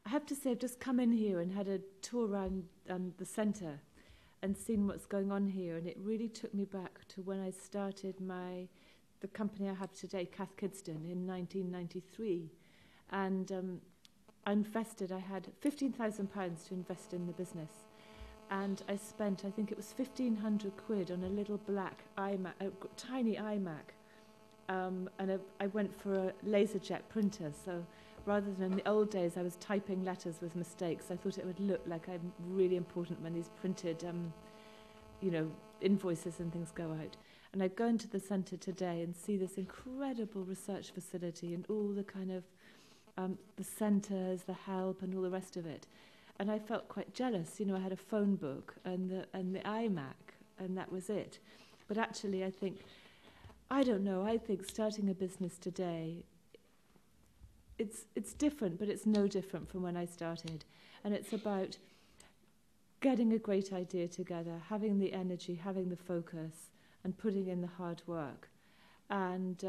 I have to say, I've just come in here and had a tour around the centre and seen what's going on here, and it really took me back to when I started the company I have today, Cath Kidston, in 1993. And I had £15,000 to invest in the business. And I spent, I think it was 1,500 quid on a little black iMac, a tiny iMac. And I went for a laserjet printer. So rather than in the old days, I was typing letters with mistakes. I thought it would look like I'm really important when these printed, invoices and things go out. And I go into the centre today and see this incredible research facility and all the kind of the centres, the help, and all the rest of it. And I felt quite jealous. I had a phone book and the iMac, and that was it. But actually, I think starting a business today, it's different, but it's no different from when I started. And it's about getting a great idea together, having the energy, having the focus, and putting in the hard work, and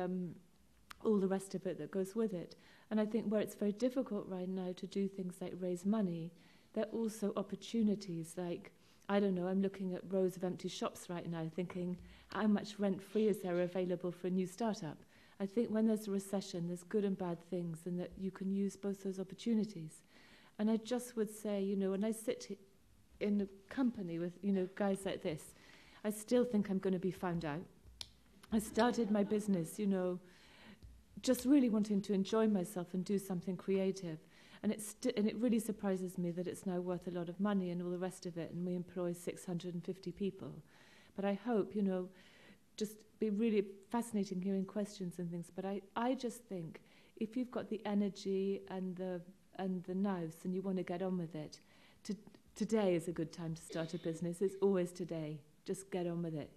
all the rest of it that goes with it. And I think where it's very difficult right now to do things like raise money, there are also opportunities like, I'm looking at rows of empty shops right now thinking, how much rent-free is there available for a new startup? I think when there's a recession, there's good and bad things, and that you can use both those opportunities. And I just would say, when I sit in a company with, guys like this, I still think I'm going to be found out. I started my business, just really wanting to enjoy myself and do something creative. And it really surprises me that it's now worth a lot of money and all the rest of it, and we employ 650 people. But I hope, just be really fascinating hearing questions and things. But I just think if you've got the energy and the nous and you want to get on with it, today is a good time to start a business. It's always today. Just get on with it.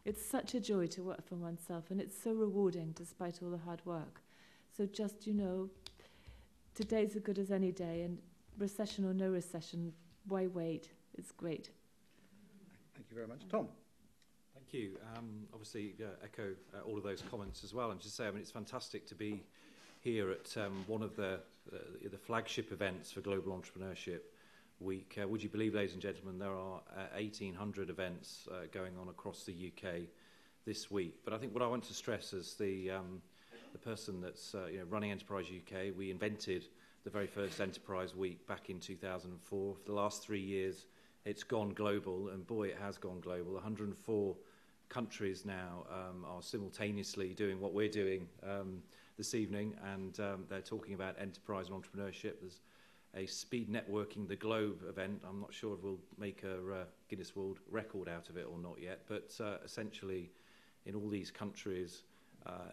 It's such a joy to work for oneself, and it's so rewarding despite all the hard work. So just, today's as good as any day, and recession or no recession, why wait? It's great. Thank you very much. Tom? Thank you. Obviously, echo all of those comments as well. And just say, it's fantastic to be here at one of the flagship events for Global Entrepreneurship Week. Would you believe, ladies and gentlemen, there are 1,800 events going on across the UK this week. But I think what I want to stress as the person that's running Enterprise UK, we invented the very first Enterprise Week back in 2004. For the last 3 years, it's gone global, and boy, it has gone global. 104 countries now are simultaneously doing what we're doing this evening, and they're talking about enterprise and entrepreneurship. There's a Speed Networking the Globe event. I'm not sure if we'll make a Guinness World Record out of it or not yet, but essentially in all these countries,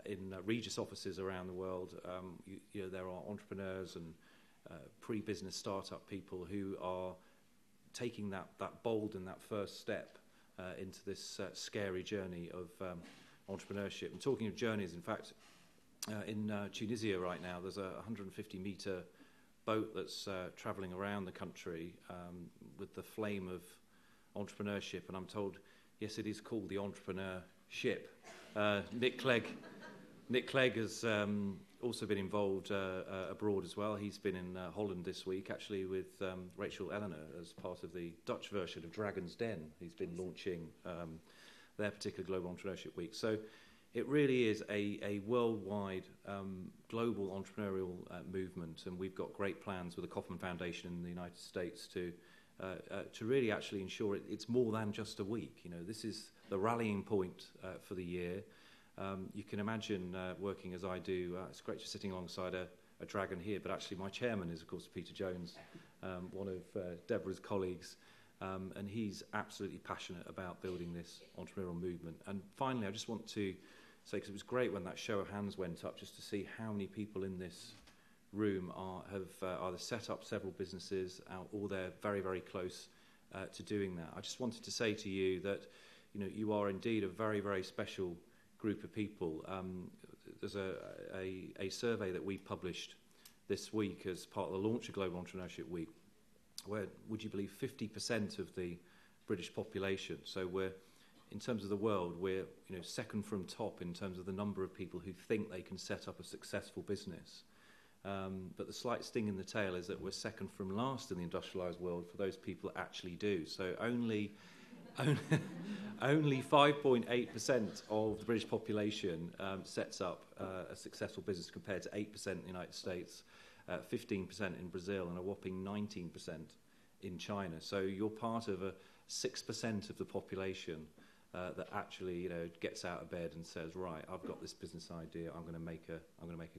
in Regis offices around the world, there are entrepreneurs and pre-business startup people who are taking that bold and that first step into this scary journey of entrepreneurship. And talking of journeys, in fact, in Tunisia right now, there's a 150-metre boat that's travelling around the country with the flame of entrepreneurship. And I'm told, yes, it is called the Entrepreneur Ship. Nick Clegg has also been involved abroad as well. He's been in Holland this week, actually, with Rachel Eleanor as part of the Dutch version of Dragon's Den. He's been launching their particular Global Entrepreneurship Week. So it really is a worldwide global entrepreneurial movement, and we've got great plans with the Kaufman Foundation in the United States to really actually ensure it's more than just a week. This is the rallying point for the year. You can imagine working as I do. It's great just sitting alongside a dragon here, but actually my chairman is, of course, Peter Jones, one of Deborah's colleagues, and he's absolutely passionate about building this entrepreneurial movement. And finally, I just want to say, because it was great when that show of hands went up, just to see how many people in this room have either set up several businesses or they're very, very close to doing that. I just wanted to say to you that you are indeed a very, very special group of people. There's a survey that we published this week as part of the launch of Global Entrepreneurship Week, where, would you believe, 50% of the British population, so we're, in terms of the world, we're second from top in terms of the number of people who think they can set up a successful business. But the slight sting in the tail is that we're second from last in the industrialised world for those people that actually do. So only 5.8% of the British population sets up a successful business, compared to 8% in the United States, 15% in Brazil, and a whopping 19% in China. So you're part of a 6% of the population that actually, gets out of bed and says, right, I've got this business idea, I'm going to make a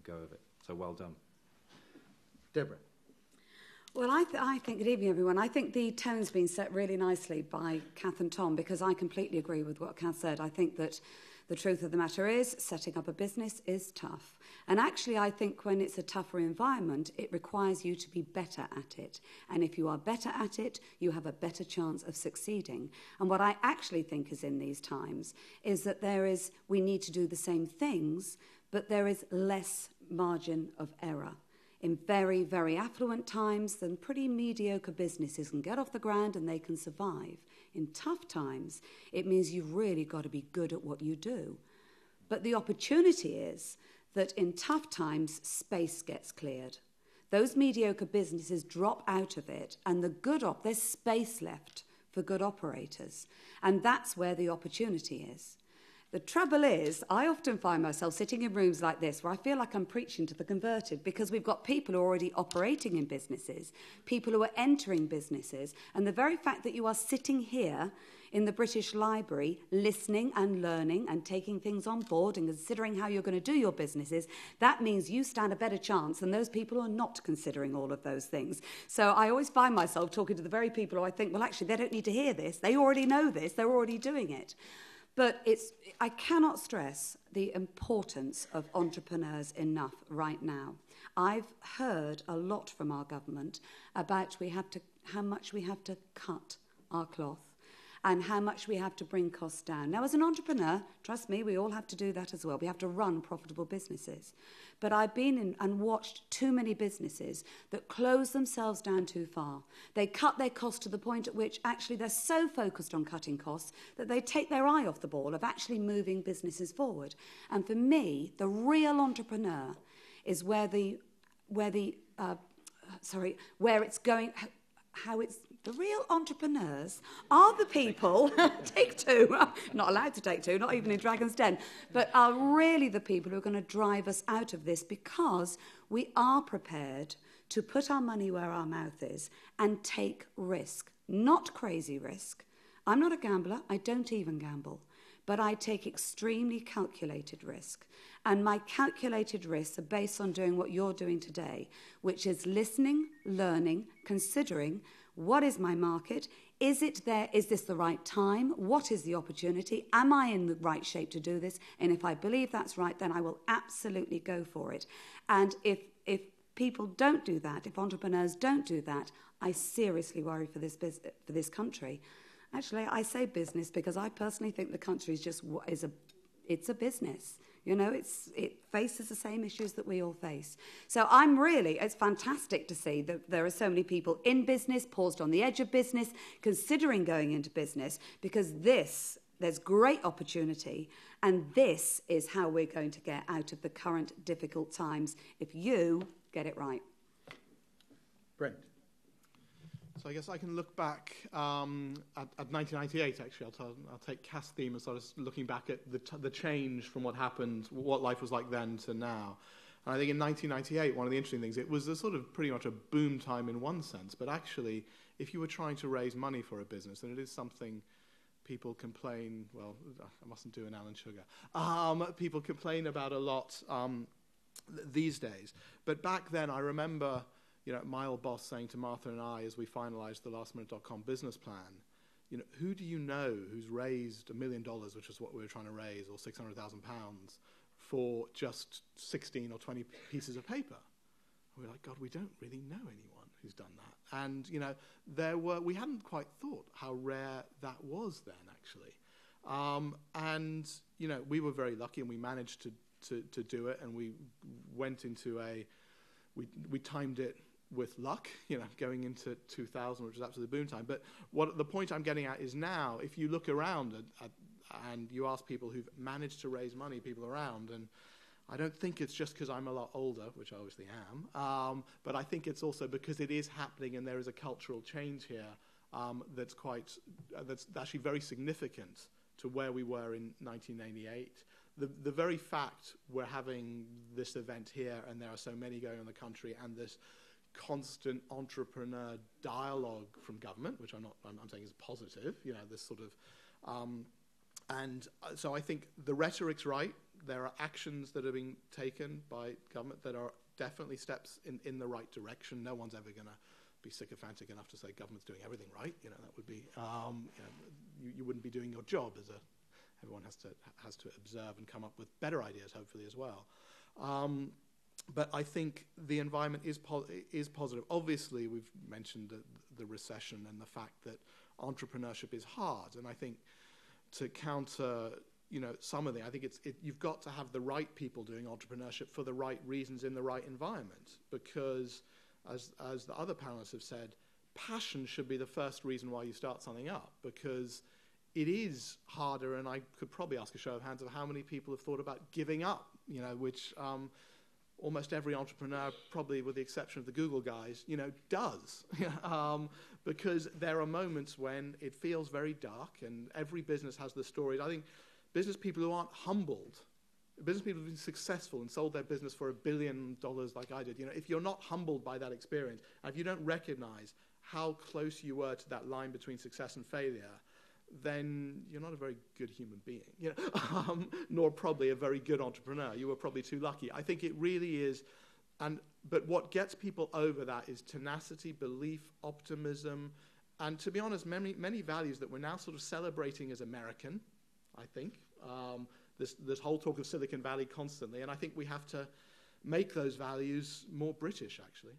go of it. So well done. Deborah. Well, I think, good evening, everyone. I think the tone's been set really nicely by Cath and Tom, because I completely agree with what Cath said. I think that the truth of the matter is setting up a business is tough. And actually, I think when it's a tougher environment, it requires you to be better at it. And if you are better at it, you have a better chance of succeeding. And what I actually think is in these times is that we need to do the same things, but there is less margin of error. In very, very affluent times, then pretty mediocre businesses can get off the ground and they can survive. In tough times, it means you've really got to be good at what you do. But the opportunity is that in tough times, space gets cleared. Those mediocre businesses drop out of it, and there's space left for good operators. And that's where the opportunity is. The trouble is, I often find myself sitting in rooms like this where I feel like I'm preaching to the converted, because we've got people who are already operating in businesses, people who are entering businesses, and the very fact that you are sitting here in the British Library listening and learning and taking things on board and considering how you're going to do your businesses, that means you stand a better chance than those people who are not considering all of those things. So I always find myself talking to the very people who I think, well, actually, they don't need to hear this. They already know this. They're already doing it. But I cannot stress the importance of entrepreneurs enough right now. I've heard a lot from our government about how much we have to cut our cloth and how much we have to bring costs down. Now, as an entrepreneur, trust me, we all have to do that as well. We have to run profitable businesses. But I've been in and watched too many businesses that close themselves down too far. They cut their costs to the point at which actually they're so focused on cutting costs that they take their eye off the ball of actually moving businesses forward. And for me, the real entrepreneur is where it's going, how it's. The real entrepreneurs are the people, take two, not allowed to take two, not even in Dragon's Den, but are really the people who are going to drive us out of this, because we are prepared to put our money where our mouth is and take risk, not crazy risk. I'm not a gambler, I don't even gamble, but I take extremely calculated risk. And my calculated risks are based on doing what you're doing today, which is listening, learning, considering, what is my market? Is it there? Is this the right time? What is the opportunity? Am I in the right shape to do this? And if I believe that's right, then I will absolutely go for it. And if people don't do that, if entrepreneurs don't do that, I seriously worry for this country. Actually, I say business because I personally think the country it's a business. It faces the same issues that we all face. So it's fantastic to see that there are so many people in business, paused on the edge of business, considering going into business, because there's great opportunity, and this is how we're going to get out of the current difficult times if you get it right. Brent. So I guess I can look back at 1998, actually. I'll take Cath's theme as sort of looking back at the change from what happened, what life was like then to now. And I think in 1998, one of the interesting things, it was a sort of pretty much a boom time in one sense, but actually, if you were trying to raise money for a business, and it is something people complain, well, I mustn't do an Alan Sugar, people complain about a lot these days. But back then, I remember my old boss saying to Martha and I, as we finalised the lastminute.com business plan, who do you know who's raised $1 million, which is what we were trying to raise, or £600,000 for just 16 or 20 pieces of paper? And we're like, God, we don't really know anyone who's done that. And we hadn't quite thought how rare that was then, actually. We were very lucky, and we managed to do it, and we went into we timed it with luck, going into 2000, which was absolutely boom time. But the point I'm getting at is now, if you look around and you ask people who've managed to raise money, people around, and I don't think it's just because I'm a lot older, which I obviously am, but I think it's also because it is happening and there is a cultural change here that's actually very significant to where we were in 1988. The very fact we're having this event here and there are so many going on in the country and this constant entrepreneur dialogue from government, which I'm saying is positive, this sort of, and so I think the rhetoric's right. There are actions that are being taken by government that are definitely steps in the right direction. No one's ever going to be sycophantic enough to say government's doing everything right. That would be, you wouldn't be doing your job everyone has to observe and come up with better ideas, hopefully, as well. But I think the environment is positive. Obviously, we've mentioned the recession and the fact that entrepreneurship is hard. And I think to counter, some of I think you've got to have the right people doing entrepreneurship for the right reasons in the right environment. Because, as the other panelists have said, passion should be the first reason why you start something up. Because it is harder, and I could probably ask a show of hands of how many people have thought about giving up, which almost every entrepreneur, probably with the exception of the Google guys, does. Because there are moments when it feels very dark, and every business has the stories. I think business people who aren't humbled, business people who've been successful and sold their business for $1 billion like I did, if you're not humbled by that experience, and if you don't recognize how close you were to that line between success and failure, then you're not a very good human being, nor probably a very good entrepreneur. You were probably too lucky. I think it really is, but what gets people over that is tenacity, belief, optimism, and to be honest, many values that we're now sort of celebrating as American, I think. This whole talk of Silicon Valley constantly, and I think we have to make those values more British, actually.